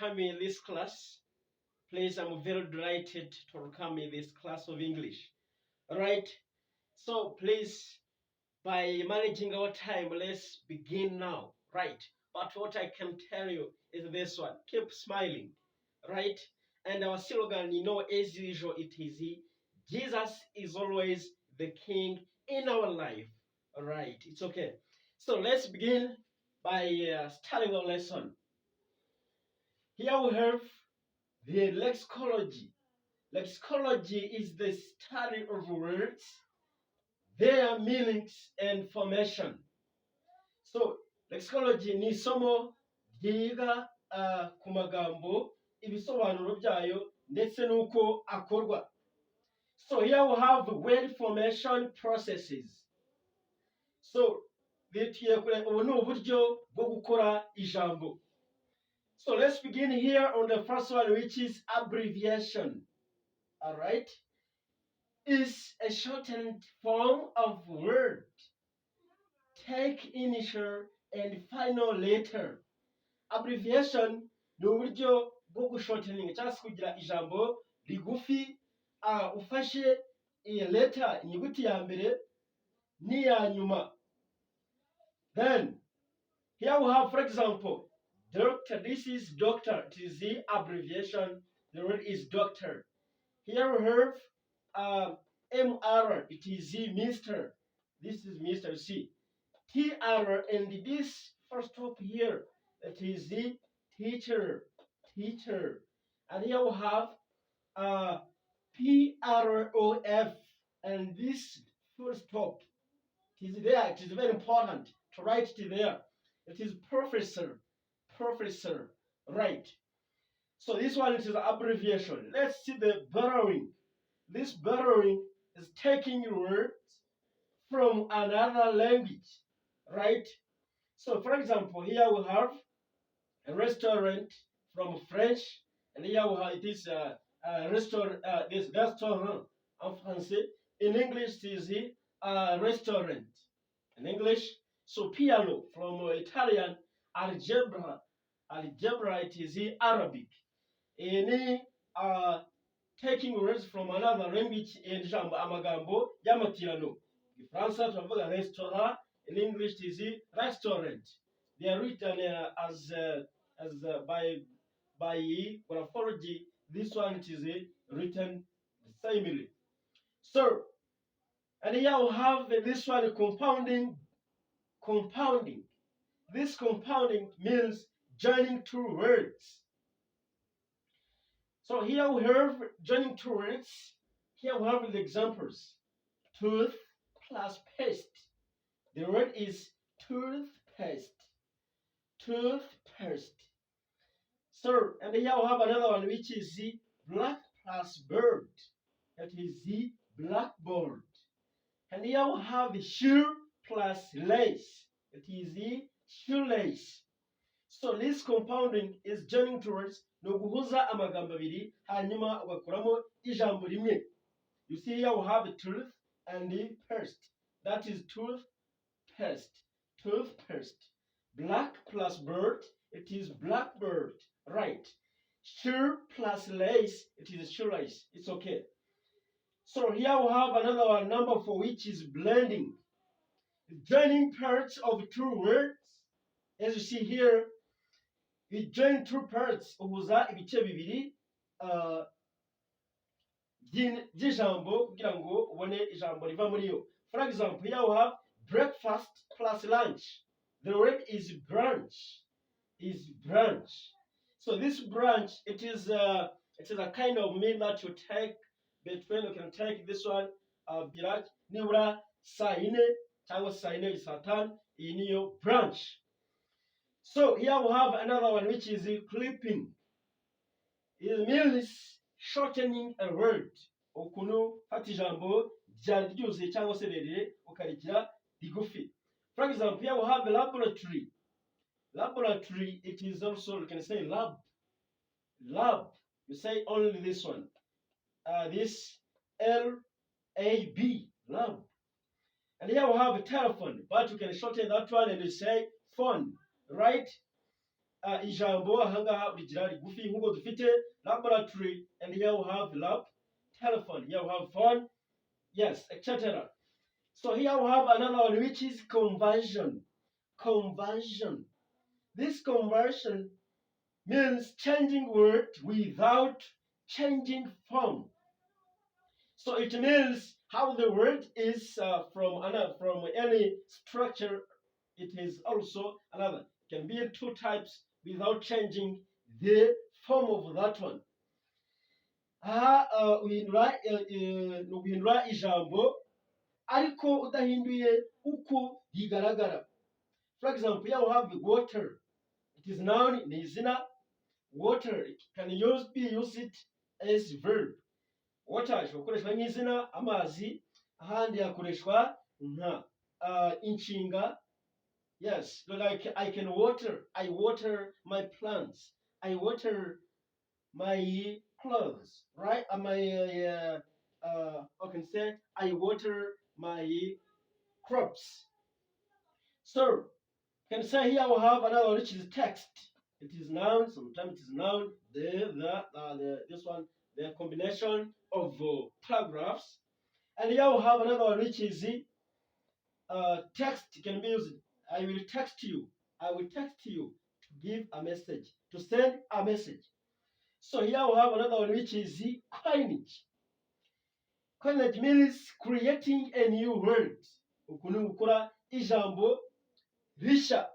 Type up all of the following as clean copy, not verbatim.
Come in this class. Please, I'm very delighted to come in this class of English. All right. So please, by managing our time, let's begin now. Right. But what I can tell you is this one: keep smiling. Right. And our slogan, as usual, it is Jesus is always the King in our life. All right. It's okay. So let's begin by starting our lesson. Here we have the lexicology. Lexicology is the study of words, their meanings, and formation. So, lexicology ni isomo ryiga ku magambo, ibisobanuro byayo, ndetse n'uko akorwa. So, here we have word formation processes. So, ubu ni uburyo bwo gukora ijambo. So, let's begin here on the first one, which is abbreviation. All right, is a shortened form of word. Take initial and final letter. Abbreviation ni uburyo bwo gushortening cyangwa se kugira ijambo rigufi ufashe letter inyuguti ya mbere n'iya nyuma. Then here we have, for example, doctor. This is doctor. It is the abbreviation. The word is doctor. Here we have MR, it is the Mr. This is Mr. C. TR, and this first stop here, it is the teacher. And here we have PROF, and this full stop, it is there. It is very important to write it there. It is professor, right? So this one is the abbreviation. Let's see the borrowing. This borrowing is taking words from another language, right? So, for example, here we have a restaurant from French, and here we have this restaurant. This restaurant en français. In English, it is restaurant. In English, so piano from Italian, algebra. It is Arabic. Any taking words from another language in ijambo amagambo y'amatirano. Igifaransa turavuga restaurant, in English it is restaurant. They are written by graphology. This one it is written similarly. So, and here we have this one compounding. This compounding means joining two words. So here we have joining two words. Here we have the examples. Tooth plus paste. The word is toothpaste. So, and here we have another one, which is the black plus bird. That is the blackboard. And here we have the shoe plus lace. It is the shoelace. So this compounding is joining towards no guhuza amagambo abiri hanyuma ugakuramo ijambo rimwe. You see here we have the tooth and the paste. That is toothpaste. Black plus bird, it is blackbird, right? Shoe plus lace, it is shoelace. It's okay. So here we have another one, number 4, which is blending. Joining parts of two words. As you see here, we join two parts uhuza ibice bibiri by'ijambo kugira ngo ubone ijambo riva muri yo. For example, here we have breakfast plus lunch. The word is branch. So this branch, it is a kind of meal that you take between. You can take this one nibura saa yine cyangwa saa yine saa tanu. Iyi niyo branch. So here we have another one, which is clipping. It means shortening a word. Ukuntu fata ijambo ryari ryuzuye cyangwa se rirerire ukarigira rigufi. For example, here we have a laboratory. Laboratory, it is also, you can say lab. You say only this one. This LAB, lab. And here we have a telephone, but you can shorten that one and you say phone, right? ijambo ahangaha rigira rigufi nk'uko dufite laboratory, and here we have lab, telephone, here we have phone, yes, etc. So here we have another one which is conversion. Conversion. This conversion means changing word without changing form. So it means how the word is from any structure. It is also another. Can be in two types without changing the form of that one. Uhindura ijambo ariko udahinduye uko rigaragara. For example, here we have water. It is noun, ni izina. Water, it can be used as verb. Water ishobora gukoreshwa nk'izina, amazi, ahandi hakoreshwa nka inshinga. Yes, like I can water, I water my plants, I water my clothes, right? I can say I water my crops. So, can say here we have another which is text. It is noun, sometimes it is noun, this one, the combination of paragraphs. And here we have another one which is text. Can be used. I will text you. I will text you to give a message, to send a message. So here we have another one which is coinage. Coinage means creating a new word. Ukuntu gukora ijambo rishya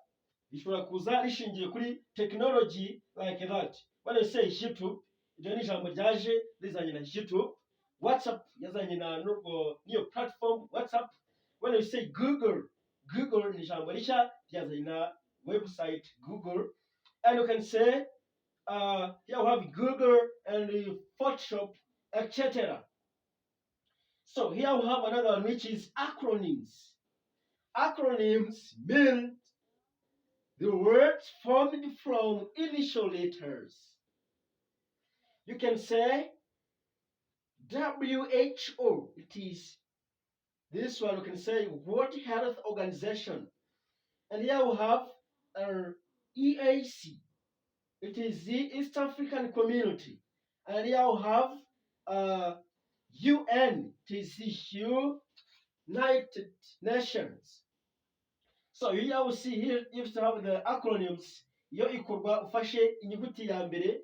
rishobora kuza rishingiye kuri technology like that. When I say YouTube, iryo ni ijambo ryaje rizanye na YouTube. WhatsApp yazanye na niyo platform WhatsApp. When you say Google, Google ni ijambo rishya ryazanye na website Google. And you can say here we have Google and Photoshop, etc. So here we have another one which is acronyms. Acronyms mean the words formed from initial letters. You can say WHO. It is this one. You can say World Health Organization. And here we have EAC. It is the East African Community. And here we have UN. It is the United Nations. So here we see here if you have the acronyms, iyo ikorwa ufashe inyuguti ya mbere,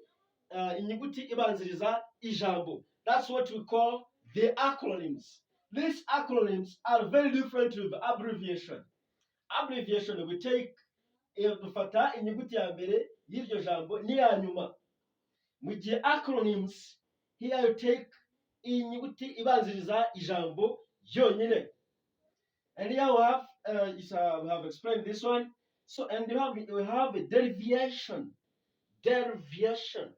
inyuguti ibanziriza ijambo. That's what we call the acronyms. These acronyms are very different with the abbreviation. Abbreviation we take dufata inyuguti ya mbere y'iryo jambo n'iya nyuma. Mu gihe acronyms, here you take inyuguti ibanziriza ijambo yonyine. And here we have we have explained this one. So and we have a derivation. Derivation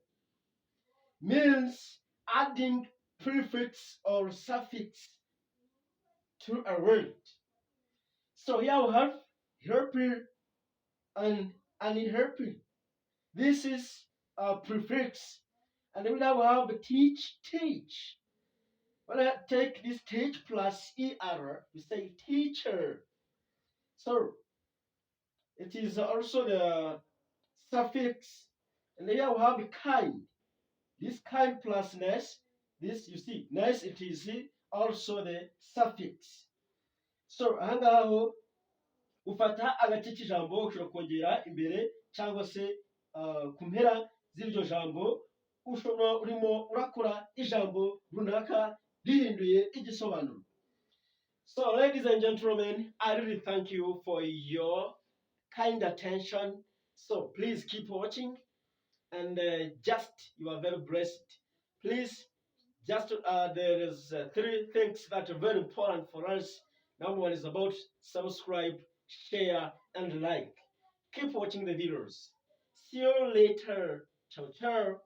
means adding prefix or suffix to a word. So here we have helping and unhelping. This is a prefix. And then now we have teach, teach. When I take this teach plus er, we say teacher. So it is also the suffix. And then we have kind. This kind plus ness, this you see, ness, it is also the suffix. So ahangaho ufata agace k'ijambo ushobora kongera imbere cyangwa se ku mpera z'iryo jambo ushobora urimo urakora ijambo runaka rihinduye igisobanuro. So ladies and gentlemen, I really thank you for your kind attention. So please keep watching and just you are very blessed. Please just there is 3 things that are very important for us. Number 1 is about subscribe, share, and like. Keep watching the videos. See you later. Ciao, ciao.